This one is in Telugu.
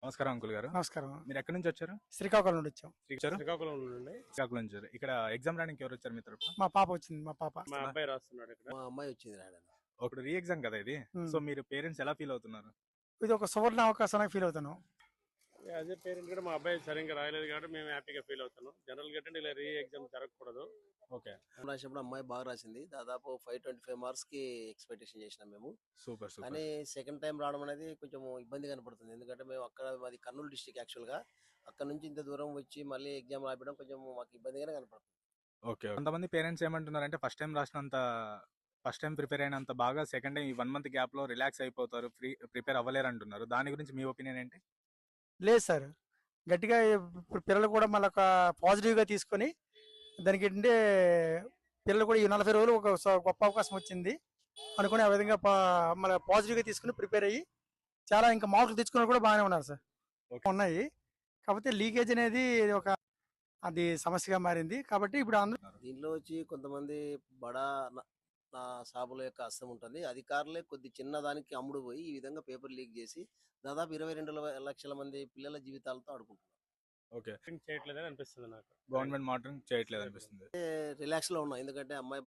నమస్కారం అంకుల్ గారు. నమస్కారం. మీరు ఎక్కడి నుంచి వచ్చారు? శ్రీకాకుళం నుండి వచ్చాం. శ్రీకాకుళం నుండి శ్రీకాకుళం నుంచి వచ్చారు. ఇక్కడ ఎగ్జామ్ రాయడానికి ఎవరు వచ్చారు మీ తరపున? మా పాప వచ్చింది. మా పాప. మా అబ్బాయి రాస్తున్నాడు ఇక్కడ. మా అమ్మాయి వచ్చింది రాయడానికి. ఇప్పుడు రీ ఎగ్జామ్ కదా ఇది. ఉమ్. సో మీరు పేరెంట్స్ ఎలా ఫీల్ అవుతున్నారు? ఇది ఒక సువర్ణ అవకాశానికి ఫీల్ అవుతాను. అదే పేరెంట్ కూడా మా అబ్బాయి సరిగ్గా రాయలేదు కాబట్టి మేము హ్యాపీగా ఫీల్ అవుతున్నాం. జనరల్ గా అంటే ఇలా రీ ఎగ్జామ్ జరగకూడదు. ఓకే, రాసినప్పుడు అమ్మాయి బాగా రాసింది. దాదాపు 525 మార్క్స్ కి ఎక్స్పెక్టేషన్ చేసినాం మేము. Super super. కానీ సెకండ్ టైం రావడం అనేది కొంచెం ఇబ్బంది కనపడుతుంది. ఎందుకంటే మేము అక్కడ మాది కర్నూలు డిస్టిక్ యాక్చువల్ గా. అక్కడ నుంచి ఇంత దూరం వచ్చి మళ్ళీ ఎగ్జామ్ రాయడం కొంచెం మాకు ఇబ్బందిగానే కనపడుతుంది. ఓకే, కొంతమంది పేరెంట్స్ ఏమంటున్నారంటే ఫస్ట్ టైం రాసినంత, ఫస్ట్ టైం ప్రిపేర్ అయినంత బాగా సెకండ్ టైం ఈ 1 మంత్ గ్యాప్ లో రిలాక్స్ అయిపోతారు, ప్రిపేర్ అవ్వలేరు అంటున్నారు. దాని గురించి మీ ఒపీనియన్ ఏంటి? లేదు సార్, గట్టిగా ఇప్పుడు పిల్లలు కూడా మళ్ళీ ఒక పాజిటివ్గా తీసుకొని దానికి ఏంటంటే పిల్లలు కూడా ఈ 40 రోజులు ఒక గొప్ప అవకాశం వచ్చింది అనుకుని ఆ విధంగా మళ్ళీ పాజిటివ్గా తీసుకుని ప్రిపేర్ అయ్యి చాలా ఇంకా మార్కులు తెచ్చుకుని కూడా బాగానే ఉన్నారు సార్. ఉన్నాయి. కాకపోతే లీకేజ్ అనేది అది సమస్యగా మారింది. కాబట్టి ఇప్పుడు అందరూ దీనిలో వచ్చి కొంతమంది బడా నా సాబుల యొక్క హస్తం ఉంటుంది. అధికారులే కొద్ది చిన్న దానికి అమ్ముడు పోయి ఈ విధంగా పేపర్ లీక్ చేసి దాదాపు 22 లక్షల మంది పిల్లల జీవితాలతో ఆడుకుంటున్నారు. ఓకే, చేయట్లేదని అనిపిస్తుంది నాకు. గవర్నమెంట్ మాత్రం చేయట్లేదు అనిపిస్తుంది. రిలాక్స్ లో ఉన్నాం. ఎందుకంటే అమ్మాయి